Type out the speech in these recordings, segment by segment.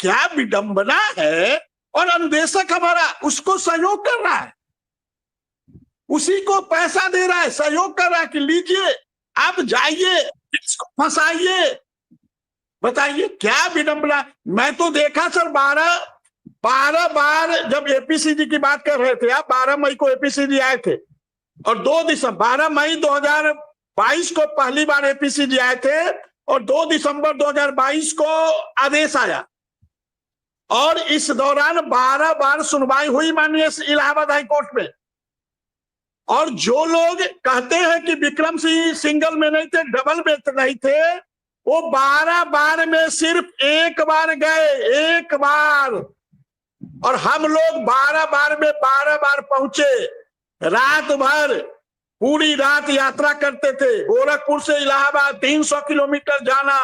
क्या विडंबना है। और अनुदेशक हमारा उसको सहयोग कर रहा है, उसी को पैसा दे रहा है, सहयोग कर रहा है कि लीजिए आप जाइए इसको फंसाइए। बताइए क्या विडंबना। मैं तो देखा सर 12 बार जब एपीसीजी की बात कर रहे थे आप, 12 मई को एपीसीजी आए थे और 2 दिसंबर 12 मई 2022 को पहली बार एपीसीजी आए थे और 2 दिसंबर 2022 को आदेश आया और इस दौरान 12 बार सुनवाई हुई माननीय इलाहाबाद हाई कोर्ट में। और जो लोग कहते हैं कि विक्रम सिंह सिंगल में नहीं थे, डबल में नहीं थे, वो 12 बार में सिर्फ एक बार गए, एक बार। और हम लोग 12 बार में 12 बार पहुंचे, रात भर पूरी रात यात्रा करते थे। गोरखपुर से इलाहाबाद 300 किलोमीटर जाना,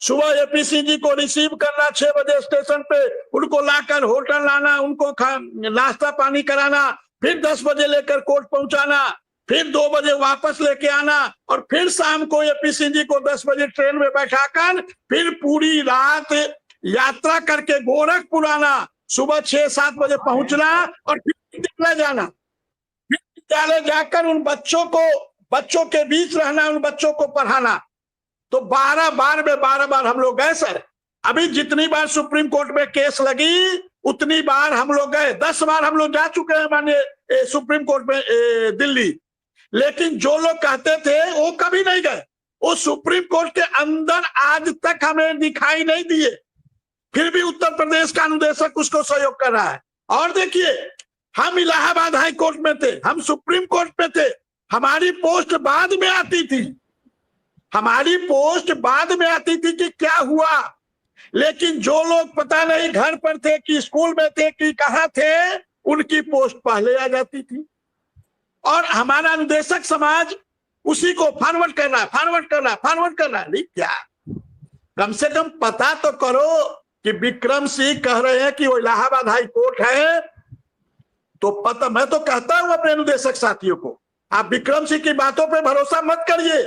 सुबह एपीसीजी को रिसीव करना 6 बजे स्टेशन पे, उनको लाकर होटल लाना, उनको नाश्ता पानी कराना, फिर 10 बजे लेकर कोर्ट पहुंचाना, फिर 2 बजे वापस लेके आना और फिर शाम को एपीसीजी को 10 बजे ट्रेन में बैठाकर फिर पूरी रात यात्रा करके गोरखपुर आना, सुबह 6-7 बजे पहुंचना और फिर विद्यालय जाना, फिर विद्यालय जाकर उन बच्चों के बीच रहना, उन बच्चों को पढ़ाना। तो 12 बार में 12 बार हम लोग गए सर। अभी जितनी बार सुप्रीम कोर्ट में केस लगी उतनी बार हम लोग गए, 10 बार हम लोग जा चुके हैं माननीय सुप्रीम कोर्ट में दिल्ली। लेकिन जो लोग कहते थे वो कभी नहीं गए, वो सुप्रीम कोर्ट के अंदर आज तक हमें दिखाई नहीं दिए, फिर भी उत्तर प्रदेश का अनुदेशक उसको सहयोग कर रहा है। और देखिए हम इलाहाबाद हाई कोर्ट में थे, हम सुप्रीम कोर्ट में थे, हमारी पोस्ट बाद में आती थी, हमारी पोस्ट बाद में आती थी कि क्या हुआ। लेकिन जो लोग पता नहीं घर पर थे कि स्कूल में थे कि कहां थे, उनकी पोस्ट पहले आ जाती थी और हमारा अनुदेशक समाज उसी को फॉरवर्ड कर रहा है। नहीं क्या, कम से कम पता तो करो कि विक्रम सिंह कह रहे हैं कि वो इलाहाबाद हाई कोर्ट है, तो पता। मैं तो कहता हूं अपने अनुदेशक साथियों को, आप विक्रम सिंह की बातों पे भरोसा मत करिए।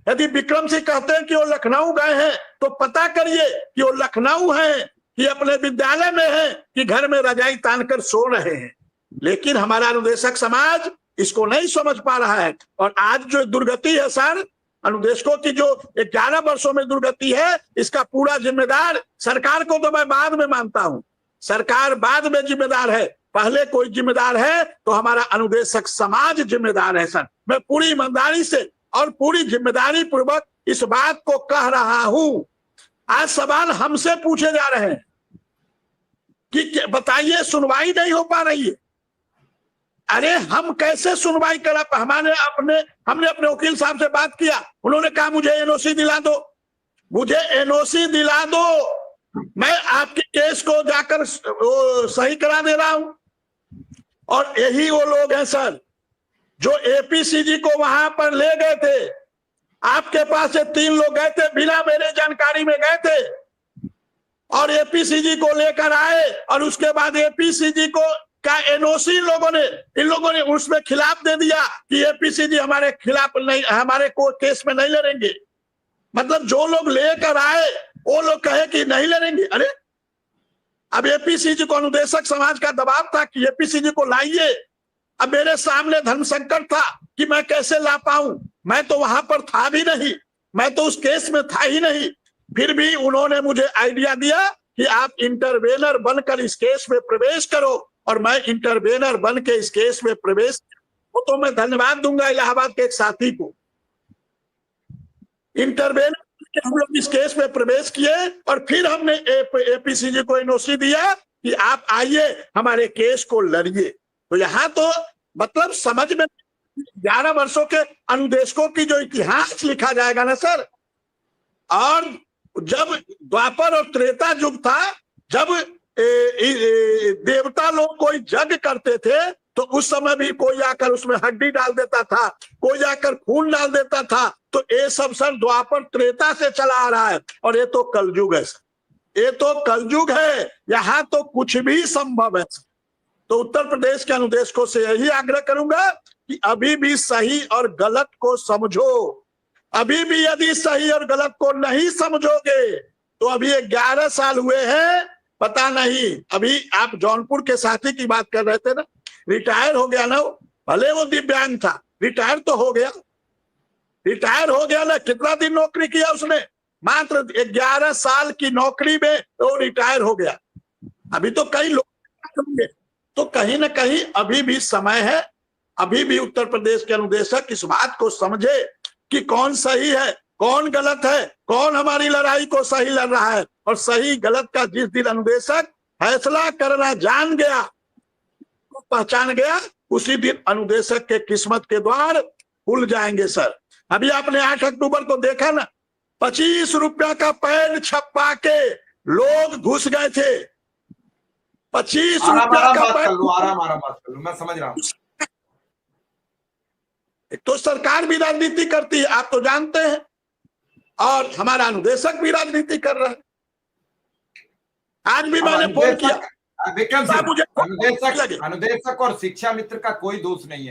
यदि विक्रम सिंह कहते हैं कि वो लखनऊ गए हैं तो पता करिए कि वो लखनऊ हैं कि अपने विद्यालय में हैं कि घर में रजाई तानकर सो रहे हैं। लेकिन हमारा अनुदेशक समाज इसको नहीं समझ पा रहा है। और आज जो दुर्गति है सर, अनुदेशकों की जो 11 वर्षों में दुर्गति है, इसका पूरा जिम्मेदार सरकार को तो मैं बाद में मानता हूं, सरकार बाद में जिम्मेदार है, पहले कोई जिम्मेदार है तो हमारा अनुदेशक समाज जिम्मेदार है सर। मैं पूरी ईमानदारी से और पूरी जिम्मेदारी पूर्वक इस बात को कह रहा हूं। आज सवाल हमसे पूछे जा रहे हैं कि बताइए सुनवाई नहीं हो पा रही है। अरे हम कैसे सुनवाई करा। हमने अपने वकील साहब से बात किया, उन्होंने कहा मुझे एनओसी दिला दो, मुझे एनओसी दिला दो, मैं आपके केस को जाकर सही करा दे रहा हूं। और यही वो लोग हैं सर जो एपीसीजी को वहां पर ले गए थे। आपके पास से 3 लोग गए थे, बिना मेरे जानकारी में गए थे और एपीसीजी को लेकर आए और उसके बाद एपीसीजी को का एनओसी इन लोगों ने उसमें खिलाफ दे दिया कि एपीसीजी हमारे खिलाफ नहीं, हमारे को केस में नहीं लड़ेंगे। मतलब जो लोग लेकर आए वो लोग कहे कि नहीं लड़ेंगे। अरे अब एपीसीजी को अनुदेशक समाज का दबाव था कि एपीसीजी को लाइए। अब मेरे सामने धर्म संकट था कि मैं कैसे ला पाऊं, मैं तो वहां पर था भी नहीं, मैं तो उस केस में था ही नहीं। फिर भी उन्होंने मुझे आइडिया दिया कि आप इंटरवेनर बनकर इस केस में प्रवेश करो और मैं इंटरवेनर बन के इस केस में प्रवेश, तो मैं धन्यवाद दूंगा इलाहाबाद के एक साथी को। इंटरवेनर हम लोग इस केस में प्रवेश किए और फिर हमने एपीसीजी को एनओसी दिया कि आप आइए हमारे केस को लड़िए। तो यहाँ तो मतलब समझ में 11 वर्षों के अनुदेशकों की जो इतिहास लिखा जाएगा ना सर। और जब द्वापर और त्रेता युग था, जब देवता लोग कोई यज्ञ करते थे तो उस समय भी कोई आकर उसमें हड्डी डाल देता था, कोई आकर खून डाल देता था। तो ये सब सर द्वापर त्रेता से चला आ रहा है और ये तो कलयुग है सर, ये तो कलयुग है, यहाँ तो कुछ भी संभव है। तो उत्तर प्रदेश के अनुदेशकों से यही आग्रह करूंगा कि अभी भी सही और गलत को समझो। अभी भी यदि सही और गलत को नहीं समझोगे तो अभी 11 साल हुए हैं, पता नहीं। अभी आप जौनपुर के साथी की बात कर रहे थे ना, रिटायर हो गया ना वो, भले वो दिव्यांग था, रिटायर तो हो गया, रिटायर हो गया ना। कितना दिन नौकरी किया उसने? मात्र 11 साल की नौकरी में वो रिटायर हो गया। अभी तो कई लोग होंगे। तो कहीं ना कहीं अभी भी समय है, अभी भी उत्तर प्रदेश के अनुदेशक इस बात को समझे कि कौन सही है, कौन गलत है, कौन हमारी लड़ाई को सही लड़ रहा है। और सही गलत का जिस दिन अनुदेशक फैसला करना जान गया, पहचान गया, उसी दिन अनुदेशक के किस्मत के द्वार खुल जाएंगे सर। अभी आपने 8 अक्टूबर को देखा ना, 25 रुपया का पैन छपवा के लोग घुस गए थे। 25 रुपया का पैन। आराम बात कर लूं, मैं समझ रहा हूं। एक तो सरकार भी राजनीति करती है, आप तो जानते हैं, और हमारा अनुदेशक भी राजनीति कर रहा है। आज भी मैंने फोन किया, विक्रम सिंह, अनुदेशक और शिक्षा मित्र का कोई दोष नहीं है।